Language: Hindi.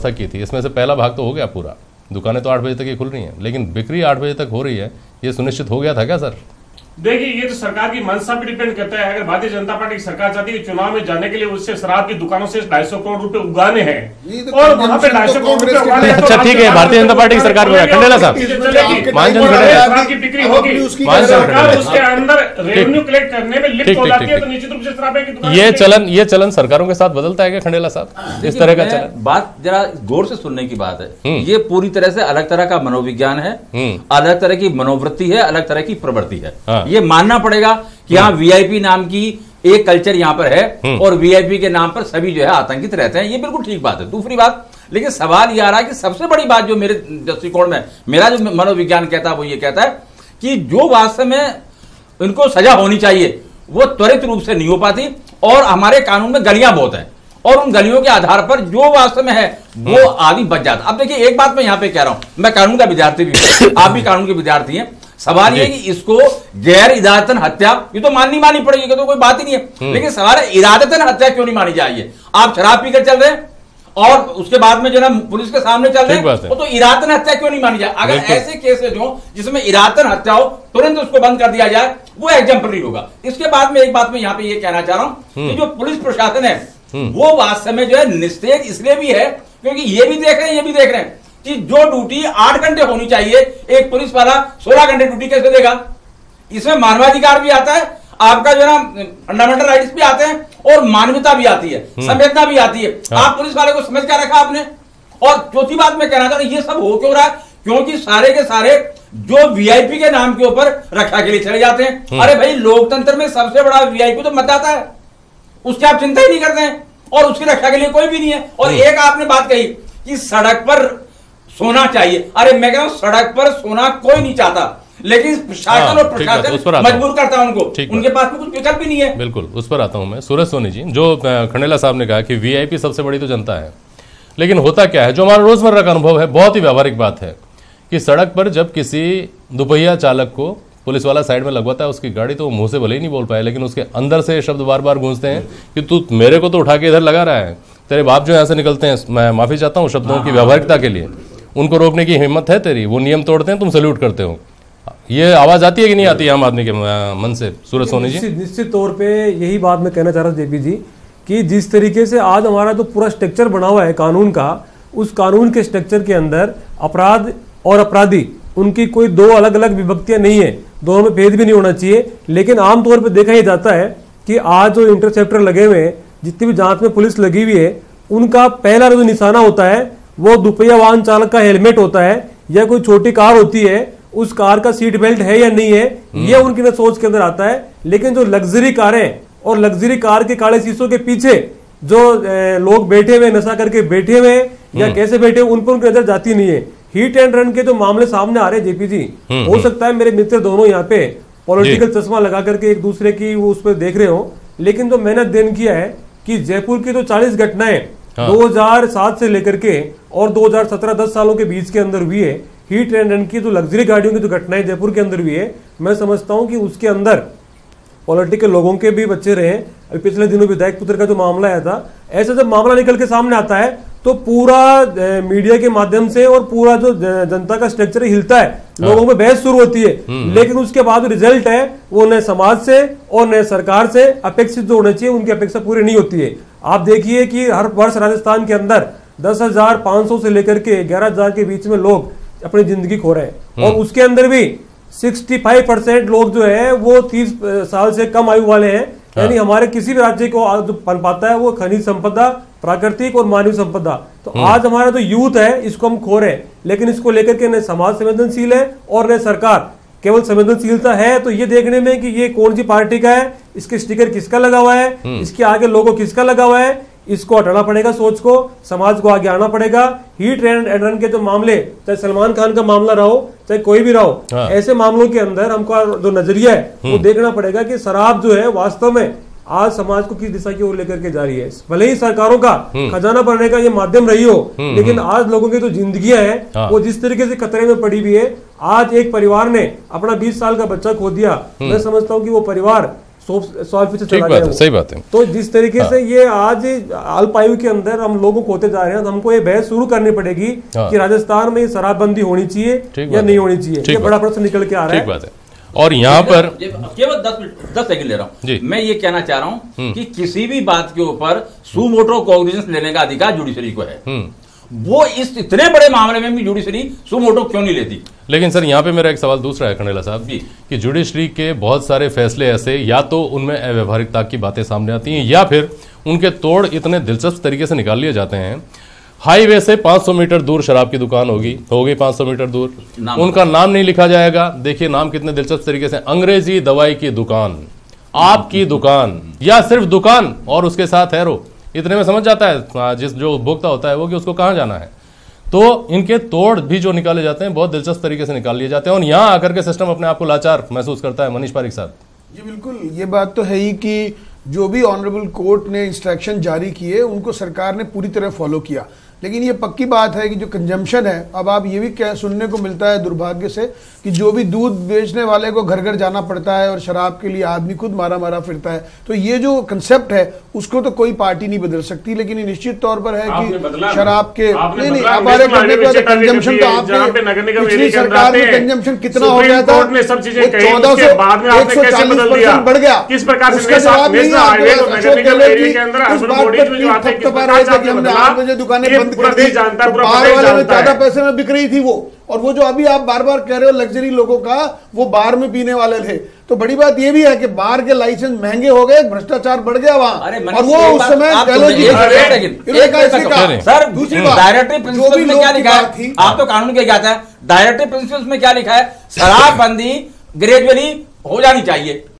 व्यवस्था की थी। इसमें से पहला भाग तो हो गया पूरा, दुकानें तो 8 बजे तक ही खुल रही हैं, लेकिन बिक्री 8 बजे तक हो रही है, ये सुनिश्चित हो गया था क्या सर? देखिए, ये तो सरकार की मंशा पे डिपेंड करता है। अगर भारतीय जनता पार्टी की सरकार चाहती है चुनाव में जाने के लिए उससे शराब की दुकानों से 250 करोड़ रुपए उगाने हैं और वहां पे 250 करोड़ रुपए उगाने हैं, अच्छा ठीक है, भारतीय जनता पार्टी की सरकार में खंडेला साहब शराब की बिक्री होगी, सरकार उसके अंदर रेवेन्यू कलेक्ट करने में लिप्त हो जाती है, तो निश्चित रूप से शराब की दुकान ये चलन सरकारों के साथ बदलता है क्या खंडेला साहब, इस तरह का चलन? बात जरा गौर से सुनने की बात है। ये पूरी तरह से अलग तरह का मनोविज्ञान है, अलग तरह की मनोवृत्ति है, अलग तरह की प्रवृत्ति है। ये मानना पड़ेगा कि हाँ वीआईपी नाम की एक कल्चर यहां पर है और वीआईपी के नाम पर सभी जो है आतंकित रहते हैं, ये बिल्कुल ठीक बात है। दूसरी बात, लेकिन सवाल ये आ रहा है कि सबसे बड़ी बात जो मेरे दृष्टिकोण में, मेरा जो मनोविज्ञान कहता है वो ये कहता है कि जो वास्तव में इनको सजा होनी चाहिए वो त्वरित रूप से नहीं हो पाती, और हमारे कानून में गलियां बहुत हैं और उन गलियों के आधार पर जो वास्तव में है वो आदमी बच जाता। अब देखिए, एक बात मैं यहां पे कह रहा हूं, मैं कानून का विद्यार्थी भी हूं, आप भी कानून के विद्यार्थी हैं। सवाल ये कि इसको गैर इरादतन हत्या, ये तो माननी पड़ेगी, तो कोई बात ही नहीं है, लेकिन सवाल है इरादतन हत्या क्यों नहीं मानी जाएगी? आप शराब पीकर चल रहे हैं और उसके बाद में जो ना पुलिस के सामने चल रहे हैं, तो इरादतन हत्या क्यों नहीं मानी जाए? अगर ऐसे केसेज हो जिसमें इरादतन हत्या हो, तुरंत उसको बंद कर दिया जाए, वो एग्जाम्पलरी होगा। इसके बाद में एक बात मैं यहाँ पे ये कहना चाह रहा हूं कि जो पुलिस प्रशासन है वो वास्तव में जो है निस्तेज इसलिए भी है क्योंकि ये भी देख रहे हैं कि जो ड्यूटी 8 घंटे होनी चाहिए, एक पुलिस वाला 16 घंटे ड्यूटी कैसे देगा? इसमें मानवाधिकार भी आता है, आपका जो ना फंडामेंटल राइट्स भी आते हैं और मानवता भी आती है, संवेदना भी आती है। आप पुलिस वाले को समझ क्या रखा आपने? और चौथी बात मैं कहना चाहता हूं, ये सब हो क्यों रहा है? क्योंकि सारे के सारे जो वीआईपी के नाम के ऊपर रक्षा के लिए चले जाते हैं। अरे भाई, लोकतंत्र में सबसे बड़ा वीआईपी तो मतदाता है, उसकी आप चिंता ही नहीं करते हैं और उसकी रक्षा के लिए कोई भी नहीं है। और एक आपने बात कही कि सड़क पर सोना चाहिए, अरे मैं कह रहा हूं सड़क पर सोना कोई नहीं चाहता, लेकिन प्रशासन और प्रशासन मजबूर करता है उनको, उनके पास में कुछ विकल्प भी नहीं है। बिल्कुल, उस पर आता हूं मैं। सूरज सोनी जी, जो खंडेला साहब ने कहा कि वीआईपी सबसे बड़ी तो जनता है, लेकिन होता क्या है, जो हमारा रोजमर्रा का अनुभव है, बहुत ही व्यावहारिक बात है कि सड़क पर जब किसी दुपहिया चालक को पुलिस वाला साइड में लगवाता है उसकी गाड़ी, तो वो मुंह से भले ही नहीं बोल पाए, लेकिन उसके अंदर से शब्द बार बार गूंजते हैं कि तू मेरे को तो उठा के इधर लगा रहा है, तेरे बाप जो यहाँ से निकलते हैं, मैं माफी चाहता हूँ शब्दों की व्यावहारिकता के लिए, उनको रोकने की हिम्मत है तेरी, वो नियम तोड़ते हैं, तुम सल्यूट करते हो। ये आवाज आती है कि नहीं आती है आम आदमी के मन से? सूरज सोनी जी, निश्चित तौर पे यही बात मैं कहना चाह रहा था जेपी जी, कि जिस तरीके से आज हमारा जो पूरा स्ट्रक्चर बना हुआ है कानून का, उस कानून के स्ट्रक्चर के अंदर अपराध और अपराधी उनकी कोई दो अलग अलग विभक्तियां नहीं है, दोनों में भेद भी नहीं होना चाहिए। लेकिन आमतौर पर देखा ही जाता है कि आज जो इंटरसेप्टर लगे हुए हैं, जितनी भी जांच में पुलिस लगी हुई है, उनका पहला जो निशाना होता है वो दुपहिया वाहन चालक का हेलमेट होता है, या कोई छोटी कार होती है उस कार का सीट बेल्ट है या नहीं है, ये उनकी सोच के अंदर आता है। लेकिन जो लग्जरी कारें और लग्जरी कार के काले शीशों के पीछे जो लोग बैठे हुए, नशा करके बैठे हुए या कैसे बैठे हुए, उन पर उनकी नजर जाती नहीं है। हिट एंड रन के जो मामले सामने आ रहे हैं जेपी जी, हो सकता है मेरे मित्र दोनों यहाँ पे पॉलिटिकल चश्मा लगा करके एक दूसरे की वो उस पर देख रहे हो, लेकिन जो मैंने अध्ययन किया है कि जयपुर की जो 40 घटनाएं 2007 से लेकर के और 2017 10 सालों के बीच के अंदर हुई है, हिट एंड रन की जो लग्जरी गाड़ियों की जो घटनाएं जयपुर के अंदर हुई है, मैं समझता हूं कि उसके अंदर पॉलिटिकल लोगों के भी बच्चे रहे। अभी पिछले दिनों विधायक पुत्र का जो मामला आया था, ऐसा जब मामला निकल के सामने आता है तो पूरा मीडिया के माध्यम से और पूरा जो जनता का स्ट्रक्चर हिलता है, लोगों में बहस शुरू होती है, लेकिन उसके बाद रिजल्ट है वो न समाज से और न सरकार से अपेक्षित जो होना चाहिए उनकी अपेक्षा पूरी नहीं होती है। आप देखिए कि हर वर्ष राजस्थान के अंदर 10,500 से लेकर के 11,000 के बीच में लोग अपनी जिंदगी खो रहे हैं, और उसके अंदर भी 65% लोग जो है वो 30 साल से कम आयु वाले हैं। यानी हमारे किसी भी राज्य को जो पन पाता है वो खनिज संपदा, प्राकृतिक और मानवीय संपदा। तो आज हमारा जो यूथ है इसको हम खो रहे हैं, लेकिन इसको लेकर के न समाज संवेदनशील है और न सरकार। केवल संवेदनशीलता है तो ये देखने में कि ये कौन सी पार्टी का है, इसके स्टिकर किसका लगा हुआ है, इसके आगे लोगो किसका लगा हुआ है, इसको हटाना पड़ेगा, सोच को, समाज को आगे आना पड़ेगा। हिट एंड रन के जो मामले, चाहे सलमान खान का मामला रहो चाहे कोई भी रहो, ऐसे मामलों के अंदर हमको जो नजरिया है वो देखना पड़ेगा कि शराब जो है वास्तव में आज समाज को किस दिशा की ओर लेकर के जा रही है। भले ही सरकारों का खजाना भरने का ये माध्यम रही हो, लेकिन आज लोगों की जो जिंदगियां हैं वो जिस तरीके से खतरे में पड़ी हुई है। आज एक परिवार ने अपना 20 साल का बच्चा खो दिया, मैं समझता हूँ कि वो परिवार 100 फीसद ठीक चला बात गया है, सही बात है। तो जिस तरीके से ये आज अल्पायु के अंदर हम लोगों को होते जा रहे हैं, तो हमको ये बहस शुरू करनी पड़ेगी कि राजस्थान में शराबबंदी होनी चाहिए या नहीं होनी चाहिए। ये बड़ा प्रश्न निकल के आ रहा है। ठीक बात है। और यहाँ पर केवल 10 सेकंड ले रहा हूं, मैं ये कहना चाह रहा हूं कि किसी भी बात के ऊपर सुमोटो कॉग्निजेंस लेने का अधिकार जुडिशरी को है। वो इस इतने बड़े मामले में भी जुडिशरी सुमोटो क्यों नहीं लेती? लेकिन सर यहाँ पे मेरा एक सवाल दूसरा है खंडेला साहब जी, कि जुडिशरी के बहुत सारे फैसले ऐसे या तो उनमें अव्यवहारिकता की बातें सामने आती हैं या फिर उनके तोड़ इतने दिलचस्प तरीके से निकाल लिए जाते हैं। हाईवे से 500 मीटर दूर शराब की दुकान होगी 500 मीटर दूर, उनका नाम नहीं लिखा जाएगा। देखिए नाम कितने दिलचस्प तरीके से, अंग्रेजी दवाई की दुकान, आपकी दुकान, या सिर्फ दुकान और उसके साथ एरो। इतने में समझ जाता है जिस जो उपभोक्ता होता है वो कि उसको कहाँ जाना है। तो इनके तोड़ भी जो निकाले जाते हैं बहुत दिलचस्प तरीके से निकाल लिए जाते हैं और यहाँ आकर के सिस्टम अपने आप को लाचार महसूस करता है। मनीष पारिक साहब जी बिल्कुल, ये बात तो है ही कि जो भी ऑनरेबल कोर्ट ने इंस्ट्रक्शन जारी किए उनको सरकार ने पूरी तरह फॉलो किया। लेकिन ये पक्की बात है कि जो कंजम्पशन है, अब आप ये भी सुनने को मिलता है दुर्भाग्य से कि जो भी दूध बेचने वाले को घर घर जाना पड़ता है और शराब के लिए आदमी खुद मारा मारा फिरता है। तो ये जो कंसेप्ट है उसको तो कोई पार्टी नहीं बदल सकती, लेकिन ये निश्चित तौर पर है कि शराब के नहीं हमारे करने के बाद कंजम्पशन तो आपने पिछली सरकार में कंजम्पशन कितना हो गया था, 1440% बढ़ गया। किस प्रकार से उसका जवाब नहीं कि हमने 8 बजे दुकानें बंद कर दी, बार वाले में ज्यादा पैसे में बिक रही थी वो। और वो जो अभी आप बार बार कह रहे हो लग्जरी लोगों का, वो बार में पीने वाले थे। तो बड़ी बात ये भी है कि बार के लाइसेंस महंगे हो गए, भ्रष्टाचार बढ़ गया वहां। और वो उस समय सर दूसरी डायरेक्टिव प्रिंसिपल में क्या लिखा है? आप तो कानून के क्या था, डायरेक्टिव प्रिंसिपल में क्या लिखा है? शराबबंदी ग्रेजुअली हो जानी चाहिए।